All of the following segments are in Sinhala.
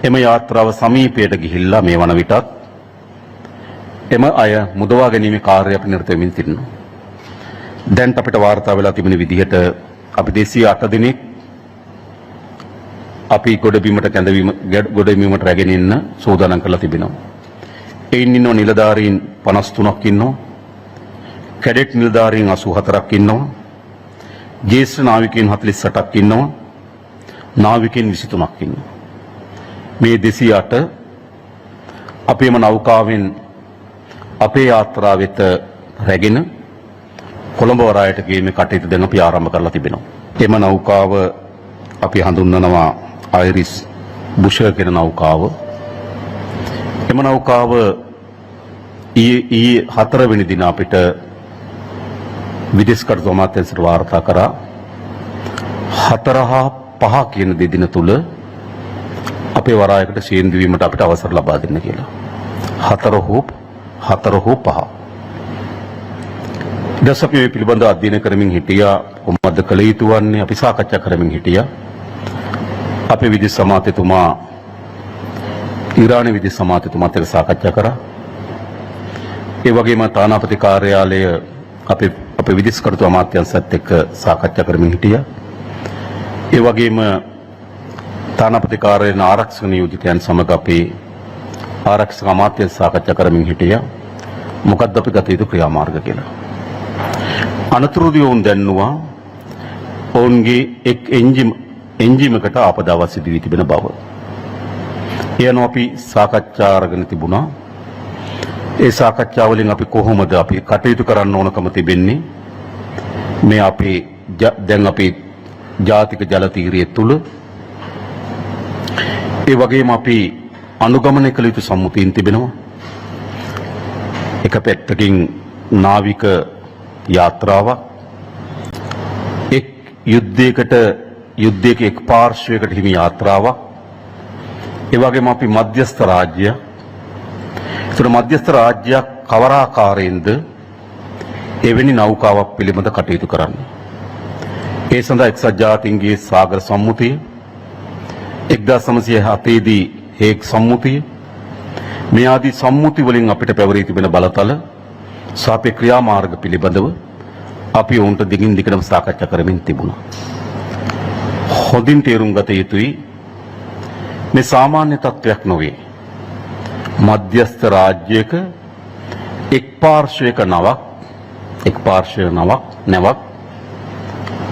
එම යාත්‍රාව සමීපයට ගිහිල්ලා මේ වන විටත් එම අය මුදවා ගැනීමේ කාර්යය අපි නිරත වෙමින් සිටිනවා. දැන් අපිට වාර්තා වෙලා තිබෙන විදිහට අපි 208 දිනක් අපි ගොඩබිමට රැගෙන ඉන්න සූදානම් කරලා තිබෙනවා. එයින් ඉන්නව නිලධාරීන් 53ක් ඉන්නවා. කැඩෙට් නිලධාරීන් 84ක් ඉන්නවා. ජ්‍යෙෂ්ඨ නාවිකයන් 48ක් ඉන්නවා. නාවිකයන් 23ක් ඉන්නවා. මේ 208 අපේම නෞකාවෙන් අපේ යාත්‍රාව වෙත රැගෙන කොළඹ වරායට ගියීමේ කටයුතු දැන් අපි ආරම්භ කරලා තිබෙනවා. එම නෞකාව අපි හඳුන්වනවා අයිරිස් බුෂර් කියන නෞකාව. එම නෞකාව ඊයේ 4 වෙනි දින අපිට විදේශ කටයුතු අමාත්‍යාංශයට වාර්තා කරා 4 හා 5 කියන දෙදින තුල අපේ වරායකට සේන්දු වීමට අපිට අවසර ලබා දෙන්න කියලා. 4 හෝ 5. දැන් අපි මේ පිළිබඳව අධ්‍යයනය කරමින් හිටියා. කොහොමද කළ යුතු වන්නේ අපි සාකච්ඡා කරමින් හිටියා. අපේ විදේශ අමාත්‍යතුමා ඉරානයේ විදේශ අමාත්‍යතුමාත් එක්ක සාකච්ඡා කරා. ඒ වගේම තානාපති කාර්යාලය අපේ විදේශ කටයුතු අමාත්‍යාංශයත් එක්ක සාකච්ඡා කරමින් හිටියා. ඒ වගේම තානාපති කාර්යාලයේ ආරක්ෂක නියෝජිතයන් සමග අපේ ආරක්ෂක අමාත්‍යාංශ සාකච්ඡා කරමින් හිටියා. මොකක්ද අපි ගත යුතු ක්‍රියාමාර්ග කියලා. අනතුරුදී වුන් දැන්නුවා ඔවුන්ගේ එක් එන්ජිමකට ආපදාවක් සිදු වී තිබෙන බව. එයano අපි සාකච්ඡා අරගෙන තිබුණා. ඒ සාකච්ඡා වලින් අපි කොහොමද අපි කටයුතු කරන්න ඕනකම තිබෙන්නේ මේ අපේ දැන් අපේ ජාතික ජල තීරය තුල ඒ වගේම අපි අනුගමනය කළ යුතු සම්මුතීන් තිබෙනවා. එක පැත්තකින් නාවික යාත්‍රාවක් එක් යුද්ධයක එක් පාර්ශ්වයකට හිමි යාත්‍රාවක්. ඒ වගේම අපි මධ්‍යස්ථ රාජ්‍ය. ඒතර මධ්‍යස්ථ රාජ්‍යයක් කවර ආකාරයෙන්ද එවැනි නෞකාවක් පිළිබඳ කටයුතු කරන්නේ. ඒ සඳහා එක්සත් ජාතීන්ගේ සාගර සම්මුතිය 1907 දී හේග් සම්මුතිය මේ ආදී සම්මුති වලින් අපිට පැවරී තිබෙන බලතල සාපේ ක්‍රියාමාර්ග පිළිබඳව අපි උන්ට දිගින් දිගටම සාකච්ඡා කරමින් තිබුණා. හොඳින් තේරුම් ගත යුතුයි මේ සාමාන්‍ය තත්වයක් නොවේ. මධ්‍යස්ථ රාජ්‍යයක එක් පාර්ශ්වයක නවක්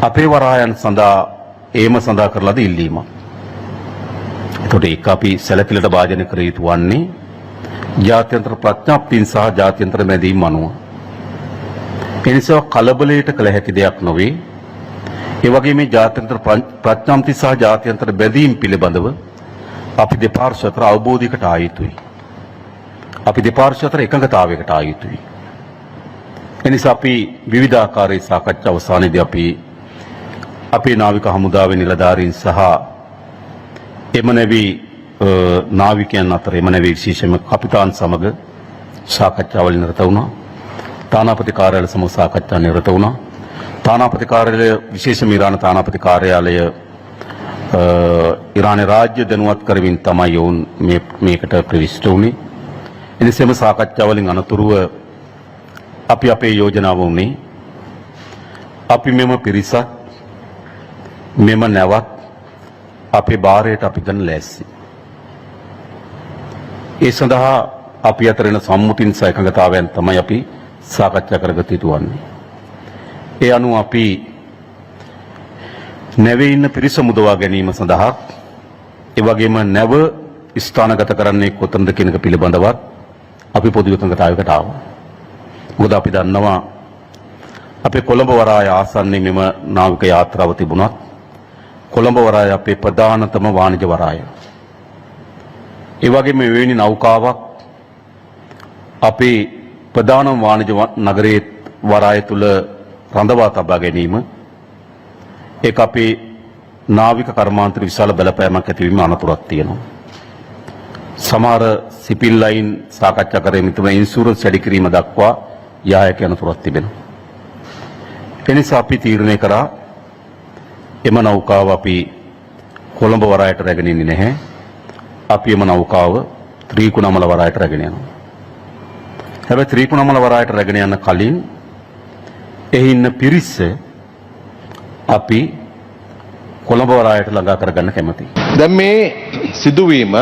අපේ වරායන් සඳහා ඒම සඳහා කරලාද ඉල්ලීමක්. එතකොට ඒක අපි සැලකිලිට භාජනය කර යුතු වන්නේ ජාත්‍යන්තර ප්‍රඥාප්තියන් සහ ජාත්‍යන්තර මැදීම් අනුව. එනිසා කලබලයට කළ හැකි දෙයක් නොවේ. ඒ වගේම මේ ජාත්‍යන්තර ප්‍රඥාප්ති සහ ජාත්‍යන්තර බැඳීම් පිළිබඳව අපි දෙපාර්ශ්ව අතර අවබෝධයකට ආ යුතුයි. අපි දෙපාර්ශ්ව අතර එකඟතාවයකට ආ යුතුයි. එනිසා අපි විවිධාකාරයේ සාකච්ඡා අවසානයේදී අපි අපේ නාවික හමුදාවේ නිලධාරීන් සහ එමනවි නාවිකයන් අතර එමනවි විශේෂයෙන්ම කපිතාන් සමග සාකච්ඡාවල නිරත වුණා. තානාපති කාර්යාලය සමග සාකච්ඡා නිරත වුණා. තානාපති කාර්යාලය විශේෂම ඉරාන තානාපති කාර්යාලය ඉරානයේ රාජ්‍ය දැනුවත් කරමින් තමයි ඔවුන් මේකට ප්‍රවිෂ්ඨ වුණේ. එනිසාම සාකච්ඡාවලින් අනතුරුව අපි අපේ යෝජනාව වුණේ අපි මෙම පිරිසක් මෙම නැවත් අපේ බාරයට අපි ගන්න ලෑස්ති. ඒ සඳහා අපි අතර එන සම්මුතින් සහ එකඟතාවයන් තමයි අපි සාකච්ඡා කරගත යුතු වන්නේ. ඒ අනුව අපි නැවේ ඉන්න පිරිස මුදවා ගැනීම සඳහා ඒ වගේම නැව ස්ථානගත කරන්නේ කොතනද කියන එක පිළිබඳවත් අපි පොදු එකඟතාවයකට ආවා. මොකද අපි දන්නවා අපේ කොළඹ වරාය ආසන්නයේ මෙම නාවික යාත්‍රාව තිබුණත් කොළඹ වරාය අපේ ප්‍රධානතම වාණිජ වරාය. ඒ වගේම මෙවැනි නෞකාවක් අපේ ප්‍රධාන වාණිජ නගරයේ වරාය තුල රඳවා තබා ගැනීම ඒක අපේ නාවික කර්මාන්තර විශාල බලපෑමක් ඇතිවීම අනතුරක් තියෙනවා. සමහර සිපිල් ලයින් සාකච්ඡා කරමින් තිබෙන ඉන්ෂුරන්ස් වැඩි කිරීම දක්වා යායක අනතුරක් තිබෙනවා. එනිසා අපි තීරණය කරා එම නෞකාව අපි කොළඹ වරායට රැගෙන ඉන්නේ නැහැ. අපි එම නෞකාව ත්‍රිකුණාමල වරායට රැගෙන යනවා. හැබැයි ත්‍රිකුණාමල වරායට රැගෙන යන කලින් එහි ඉන්න පිරිස අපි කොළඹ වරායට ළඟා කරගන්න කැමතියි. දැන් මේ සිදුවීම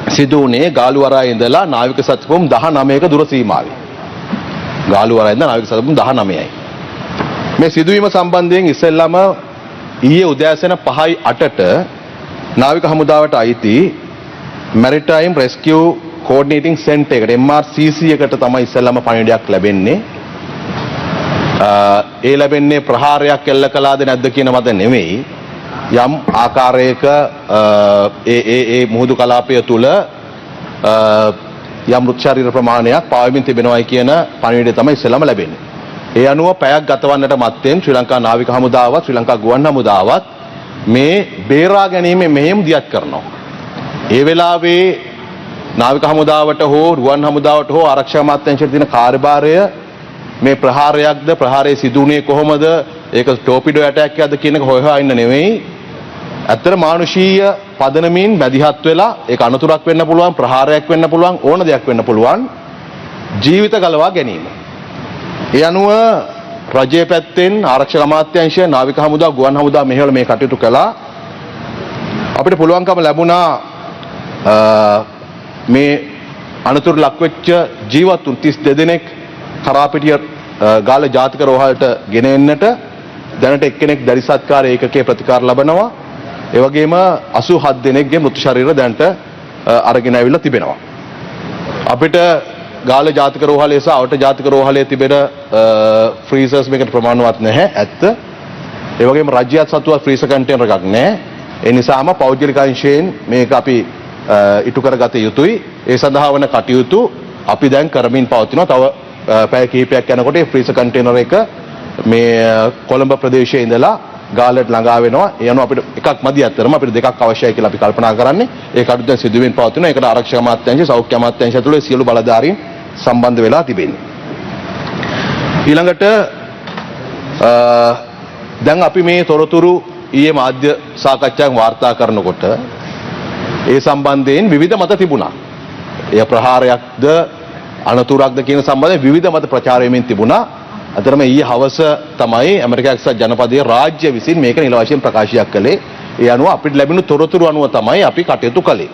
සිදු වුණේ ගාලු වරායේ ඉඳලා නාවික සත්පුම් 19ක දුර සීමාවේ. ගාලු වරායේ ඉඳලා නාවික සත්පුම් 19යි. මේ සිදුවීම සම්බන්ධයෙන් ඉස්සෙල්ලාම ඊයේ උදෑසන 5:08ට නාවික හමුදාවට අයිති Maritime Rescue Coordinating Center එකට MRCC එකට තමයි ඉස්සෙල්ලාම පණිවිඩයක් ලැබෙන්නේ. ඒ ලැබෙන්නේ ප්‍රහාරයක් එල්ල කළාද නැද්ද කියන මත නෙවෙයි. යම් ආකාරයක ඒ මුහුදු කලාපය තුල යම් මෘත් ශරීර ප්‍රමාණයක් පාවෙමින් තිබෙනවායි කියන පණිවිඩය තමයි ඉස්සෙල්ලාම ලැබෙන්නේ. ඒ අනුව පැයක් ගතවන්නට මත්තෙන් ශ්‍රී ලංකා නාවික හමුදාවත් ශ්‍රී ලංකා ගුවන් හමුදාවත් මේ බේරා ගැනීමේ මෙහෙයුම් දියත් කරනවා. ඒ වෙලාවේ නාවික හමුදාවට හෝ ගුවන් හමුදාවට හෝ ආරක්ෂක අමාත්‍යාංශයට තියෙන කාර්යභාරය මේ ප්‍රහාරයක්ද ප්‍රහාරයේ සිදුුනේ කොහොමද ඒක ටෝපිඩෝ ඇටැක් එකක්ද කියන එක හොයලා ඉන්න නෙවෙයි. ඇත්තට මානුෂීය පදනමින් මැදිහත් වෙලා ඒක අනතුරක් වෙන්න පුළුවන් ප්‍රහාරයක් වෙන්න පුළුවන් ඕන දෙයක් වෙන්න පුළුවන් ජීවිත ගලවා ගැනීම. ඒ අනුව රජයේ පැත්තෙන් ආරක්ෂක අමාත්‍යාංශය නාවික හමුදා ගුවන් හමුදා මෙහෙවල මේ කටයුතු කළා. අපිට පුළුවන්කම ලැබුණා මේ අනතුරු ලක්වෙච්ච ජීවතුන් 32 දෙනෙක් කරාපිටිය ගාල්ල ජාතික රෝහලට ගෙන එන්නට දැනට එක්කෙනෙක් දැඩි සත්කාර ඒකකයේ ප්‍රතිකාර ලබනවා. ඒ වගේම 87 දෙනෙක්ගේ මෘත ශරීර දැනට අරගෙන ඇවිල්ලා තිබෙනවා. අපිට ගාල්ල ජාතික රෝහලේ සහ අවට ජාතික රෝහලේ තිබෙන ෆ්‍රීසර්ස් මේකට ප්‍රමාණවත් නැහැ ඇත්ත. ඒ වගේම රජ්‍යයත් සතුව ෆ්‍රීසර් කන්ටේනර් එකක් නැහැ. ඒ නිසාම පෞද්ගලික අංශයෙන් මේක අපි ඉටු කරගත යුතුයි. ඒ සඳහා වන කටයුතු අපි දැන් කරමින් පවතිනවා. තව පැය කිහිපයක් යනකොට ෆ්‍රීසර් කන්ටේනර් එක මේ කොළඹ ප්‍රදේශයේ ඉඳලා ගාල්ලට ළඟා වෙනවා. ඒ අනුව අපිට එකක් මදි අතරම අපිට දෙකක් අවශ්‍යයි කියලා අපි කල්පනා කරන්නේ. ඒ කටයුතු දැන් සිදුවෙමින් පවතිනවා. ඒකට ආරක්ෂක අමාත්‍යාංශය සෞඛ්‍ය අමාත්‍යාංශය ඇතුළේ සියලු බලධාරීන් සම්බන්ධ වෙලා තිබෙන්නේ. ඊළඟට දැන් අපි මේ තොරතුරු ඊයේ මාධ්‍ය සාකච්ඡාවක් වාර්තා කරනකොට ඒ සම්බන්ධයෙන් විවිධ මත තිබුණා. එය ප්‍රහාරයක්ද අනතුරක්ද කියන සම්බන්ධයෙන් විවිධ මත ප්‍රචාරය වෙමින් තිබුණා. අතරම ඊයේ හවස තමයි ඇමරිකා එක්සත් ජනපදයේ රාජ්‍ය විසින් මේක නිල වශයෙන් ප්‍රකාශයක් කළේ. ඒ අනුව අපිට ලැබුණු තොරතුරු අනුව තමයි අපි කටයුතු කළේ.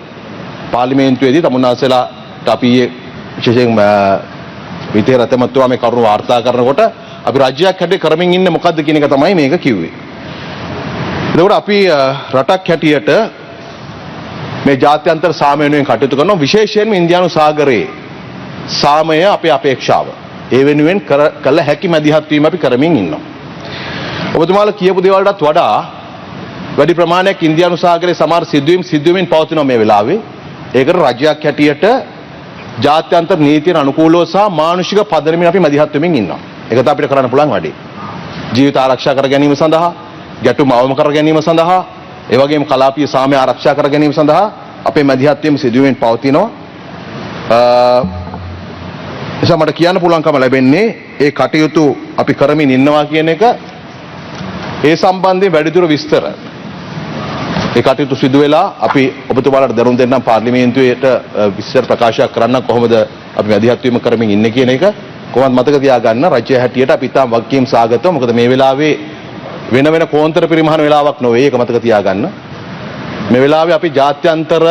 පාර්ලිමේන්තුවේදී තමුන්නාසලාට අපි විශේෂයෙන් විතේ රතමතුමා මේ කරුණු වාර්තා කරනකොට අපි රාජ්‍යයක් හැටියට කරමින් ඉන්නේ මොකද්ද කියන එක තමයි මේක කිව්වේ. එතකොට අපි රටක් හැටියට මේ ජාත්‍යන්තර සාමය වෙනුවෙන් කටයුතු කරනවා. විශේෂයෙන්ම ඉන්දියානු සාගරයේ සාමය අපේ අපේක්ෂාව. ඒ වෙනුවෙන් කළ හැකි මැදිහත් වීම අපි කරමින් ඉන්නවා. ඔබතුමාලා කියපු දේවල්ටත් වඩා වැඩි ප්‍රමාණයක් ඉන්දියානු සාගරයේ සමහර සිදුවීම් පවතිනවා මේ වෙලාවේ. ඒකට රජයක් හැටියට ජාත්‍යන්තර නීතියට අනුකූලව සහ මානුෂික පදනමින් අපි මැදිහත් වෙමින් ඉන්නවා. ඒක තමයි අපිට කරන්න පුළුවන් වැඩේ. ජීවිත ආරක්ෂා කර ගැනීම සඳහා, ගැටුම් අවම කර ගැනීම සඳහා, ඒ වගේම කලාපීය සාමය ආරක්ෂා කර ගැනීම සඳහා අපේ මැදිහත් වීම සිදුවීමෙන් පවතිනවා. එසා මට කියන්න පුළුවන්කම ලැබෙන්නේ ඒ කටයුතු අපි කරමින් ඉන්නවා කියන එක. ඒ සම්බන්ධයෙන් වැඩිදුර විස්තර ඒ කටයුතු සිදු වෙලා අපි ඔබතුමාලාට දරුම් දෙන්නම් පාර්ලිමේන්තුවේට විස්තර ප්‍රකාශයක් කරන්න කොහොමද අපි මැදිහත් වීම කරමින් ඉන්නේ කියන එක. කොහොමද මතක තියාගන්න රජය හැටියට අපි තාම වගකීම් සාගතව. මොකද මේ වෙලාවේ වෙන කෝන්තර පරිමහන වෙලාවක් නොවේ. ඒක මතක තියාගන්න. මේ වෙලාවේ අපි ජාත්‍යන්තර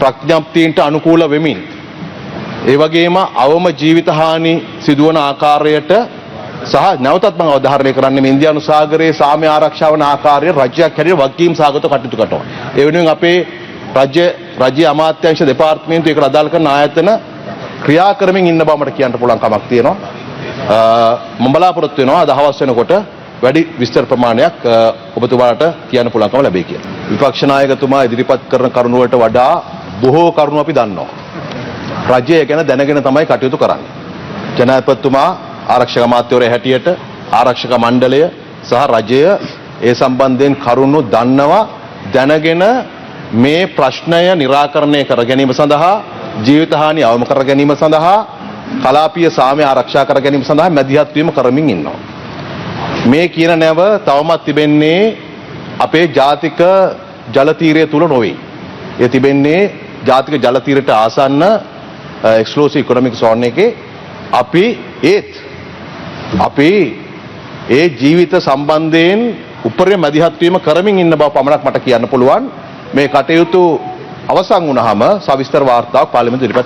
ප්‍රඥප්තියන්ට අනුකූල වෙමින් ඒ වගේම අවම ජීවිත හානි සිදුවන ආකාරයට සහ නැවතත් මම අවධාරණය කරන්නේ මේ ඉන්දියානු සාගරයේ සාමය ආරක්ෂා වන ආකාරය රජයක් හැටියට වගකීම් සාගතව කටයුතු කරනවා. ඒ වෙනුවෙන් අපේ රජ්‍ය අමාත්‍යාංශ දෙපාර්තමේන්තුව ඒකට අදාළ කරන ආයතන ක්‍රියා කරමින් ඉන්න බව මට කියන්න පුළුවන් කමක් තියෙනවා. මම බලාපොරොත්තු වෙනවා දහවස් වෙනකොට වැඩි විස්තර ප්‍රමාණයක් ඔබතුමාලට කියන්න පුළුවන්කම ලැබෙයි කියලා. විපක්ෂ නායකතුමා ඉදිරිපත් කරන කරුණු වලට වඩා බොහෝ කරුණු අපි දන්නවා. රජය ගැන දැනගෙන තමයි කටයුතු කරන්නේ. ජනාධිපතිතුමා ආරක්ෂක අමාත්‍යවරයා හැටියට ආරක්ෂක මණ්ඩලය සහ රජය ඒ සම්බන්ධයෙන් කරුණු දන්නවා. දැනගෙන මේ ප්‍රශ්නය निराකරණය කර ගැනීම සඳහා ජීවිත හානි අවම කර ගැනීම සඳහා කලාපීය සාමය ආරක්ෂා කර ගැනීම සඳහා මැදිහත් වීම කරමින් ඉන්නවා. මේ කියන නැව තවමත් තිබෙන්නේ අපේ ජාතික ජල තීරය තුල නොවේ. ඒ තිබෙන්නේ ජාතික ජල තීරයට ආසන්න එක්ස්ක්ලූසිව් ඉකොනොමික් සෝන් එකේ. අපි ඒ ජීවිත සම්බන්ධයෙන් උපරිම මැදිහත් වීම කරමින් ඉන්න බව පමණක් මට කියන්න පුළුවන්. මේ කටයුතු අවසන් වුණාම සවිස්තර වාර්තාවක් පාර්ලිමේන්තුවට ඉදිරිපත්